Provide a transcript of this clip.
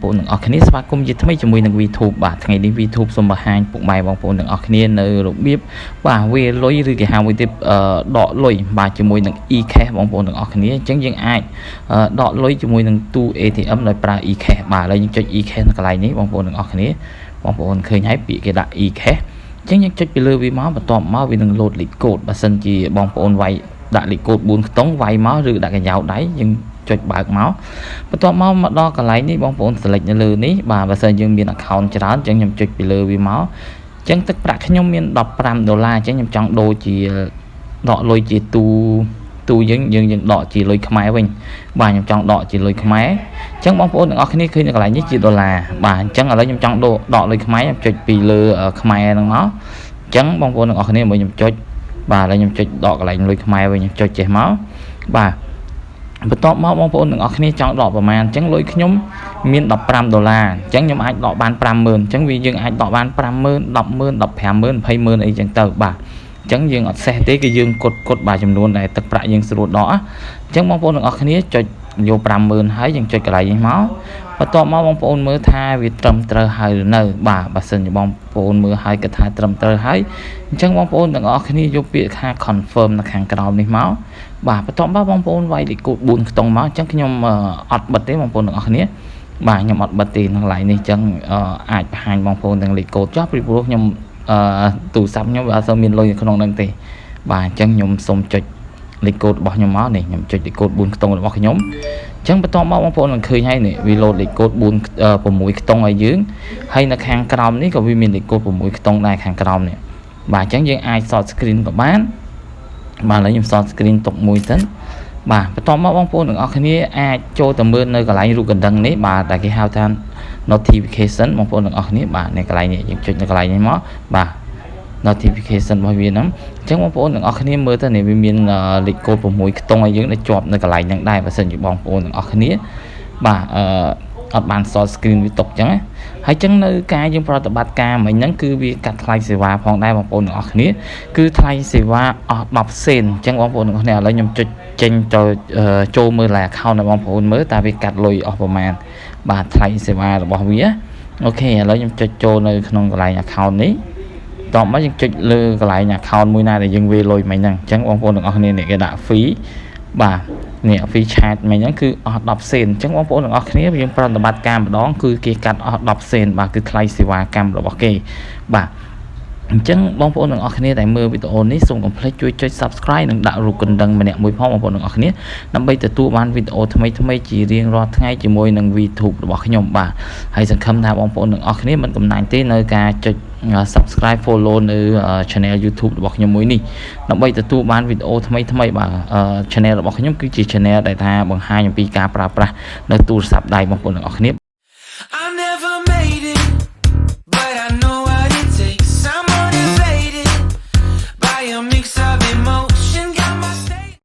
ប្អូនទាំងអស់គ្នាស្វាគមន៍ជាថ្មីជាមួយនឹង VTube បាទថ្ងៃនេះ VTube សូមបង្ហាញពុកម៉ែបងប្អូនទាំងអស់គ្នានៅរបៀបបាទវាលុយឬគេហៅមួយទៀតដកលុយបាទជាមួយនឹង e-cash បងប្អូនទាំងអស់គ្នាអញ្ចឹងយើងអាចដកលុយជាមួយនឹងទូ ATM ដោយប្រើ e-cash បាទឥឡូវយើងចុច e-cash នៅកន្លែងនេះបងប្អូនទាំងអស់គ្នាបងប្អូនឃើញហើយពាក្យគេដាក់ e-cash អញ្ចឹងយើងចុចពីលើវាមកបន្ទាប់មកវានឹង load លេខកូដបើសិនជាបងប្អូនវាយដាក់លេខកូដ4ខ្ទង់វាយមកឬដាក់កញ្ចៅដៃយើងចុចបើកមកបន្ទាប់មកដល់កន្លែងនេះបងប្អូន select នៅលើនេះបាទបើសិនយើងមាន account ច្រើនអញ្ចឹងខ្ញុំចុចពីលើវាមកអញ្ចឹងទឹកប្រាក់ខ្ញុំមាន$15អញ្ចឹងខ្ញុំចង់ដូរជាដកលុយជាទូយើងដកជាលុយខ្មែរវិញបាទខ្ញុំចង់ដកជាលុយខ្មែរអញ្ចឹងបងប្អូនទាំងអស់គ្នាឃើញនៅកន្លែងនេះជាដុល្លារបាទអញ្ចឹងឥឡូវខ្ញុំចង់ដកលុយខ្មែរខ្ញុំចុចពីលើខ្មែរហ្នឹងមកអញ្ចឹងបងប្អូនទាំងអស់គ្នាមើលខ្ញុំចុចបាទឥឡូវខ្ញុំចុចដកកន្លែងលុយខ្មែរវិញខ្ញុំចុចចេះមកបាទបន្ទាប់មកបងប្អូនទាំងអស់គ្នាចង់ដកប្រមាណអញ្ចឹងលុយខ្ញុំមាន$15អញ្ចឹងខ្ញុំអាចដកបាន50,000អញ្ចឹងយើងអាចដកបាន50,000 10,000 15,000 20,000អីចឹងទៅបាទអញ្ចឹងយើងអត់សេះទេគឺយើងគត់បាទចំនួនដែលទឹកប្រាក់យើងស្រួលដកអញ្ចឹងបងប្អូនទាំងអស់គ្នាចុចយក50,000ហើយយើងចុចកន្លែងនេះមកបន្ទាប់មកបងប្អូនមើលថាវាត្រឹមត្រូវហើយឬនៅបាទបើសិនជាបងប្អូនមើលហើយគាត់ថាត្រឹមត្រូវហើយអញ្ចឹងបងប្អូនទាំងអស់គ្នាយកពាក្យថា confirm នៅខាងក្រោមនេះមកបាទបន្ទាប់មកបងប្អូនវាយលេខកូដ4ខ្ទង់មកអញ្ចឹងខ្ញុំអត់បិទទេបងប្អូនទាំងអស់គ្នាបាទខ្ញុំអត់បិទទេក្នុងកន្លែងនេះអញ្ចឹងអាចបង្ហាញបងប្អូនទាំងលេខកូដចុះពីព្រោះខ្ញុំទូរស័ព្ទខ្ញុំវាអត់សូវមានលុយនៅក្នុងហ្នឹងទេបាទអញ្ចឹងខ្ញុំសូមចុចលេខកូដរបស់ខ្ញុំមកនេះខ្ញុំចុចលេខកូដ4ខ្ទង់របស់ខ្ញុំអញ្ចឹងបន្ទាប់មកបងប្អូននឹងឃើញហើយនេះវា load លេខកូដ6ខ្ទង់ឲ្យយើងហើយនៅខាងក្រោមនេះក៏វាមានលេខកូដ6ខ្ទង់ដែរខាងក្រោមនេះបាទអញ្ចឹងយើងអាច short screen ក៏បានបាទឥឡូវខ្ញុំ short screen ទុកមួយទៅបាទបន្ទាប់មកបងប្អូនទាំងអស់គ្នាអាចចូលទៅមើលនៅកន្លែងរូបកណ្ដឹងនេះបាទដែលគេហៅថា notification បងប្អូនទាំងអស់គ្នាបាទនៅកន្លែងនេះយើងចុចនៅកន្លែងនេះមកបាទ notification របស់វាហ្នឹងអញ្ចឹងបងប្អូនទាំងអស់គ្នាមើលទៅនេះវាមានលេខកូដ6ខ្ទង់ឲ្យយើងដែលជាប់នៅកន្លែងហ្នឹងដែរបើសិនជាបងប្អូនទាំងអស់គ្នាបាទអត់បាន short screen វាຕົកអញ្ចឹងហើយអញ្ចឹងនៅការយើងប្រតិបត្តិការមិញហ្នឹងគឺវាកាត់ថ្លៃសេវាផងដែរបងប្អូនទាំងអស់គ្នាគឺថ្លៃសេវាអស់10សេនអញ្ចឹងបងប្អូនទាំងអស់គ្នាឥឡូវខ្ញុំចុចចេញចូលមើល account របស់បងប្អូនមើលតើវាកាត់លុយអស់ប្រមាណបាទថ្លៃសេវារបស់វាអូខេឥឡូវខ្ញុំចុចចូលនៅក្នុងកន្លែង account នេះតោះមកយើងចុចលើកន្លែង account មួយណាដែលយើងវាលុយមិញហ្នឹងអញ្ចឹងបងប្អូនទាំងអស់គ្នានេះគេដាក់ fee បាទនេះ fee charge មិញហ្នឹងគឺអស់10សេនអញ្ចឹងបងប្អូនទាំងអស់គ្នាយើងប្រតិបត្តិការម្ដងគឺគេកាត់អស់10សេនបាទគឺថ្លៃសេវាកម្មរបស់គេបាទអញ្ចឹងបងប្អូនទាំងអស់គ្នាដែលមើលវីដេអូនេះសូមកុំភ្លេចជួយចុច Subscribe និងដាក់រូបកណ្ដឹងម្នាក់មួយផងបងប្អូនទាំងអស់គ្នាដើម្បីទទួលបានវីដេអូថ្មីៗជារៀងរាល់ថ្ងៃជាមួយនឹង VTube របស់ខ្ញុំបាទហើយសង្ឃឹមថាបងប្អូនទាំងអស់គ្នាមិនកំណាញ់ទេនៅការចុច Subscribe follow នៅ channel YouTube របស់ខ្ញុំមួយនេះដើម្បីទទួលបានវីដេអូថ្មីៗបាទ channel របស់ខ្ញុំគឺជា channel ដែលថាបង្ហាញអំពីការប្រើប្រាស់នៅទូរស័ព្ទដៃបងប្អូនទាំងអស់គ្នា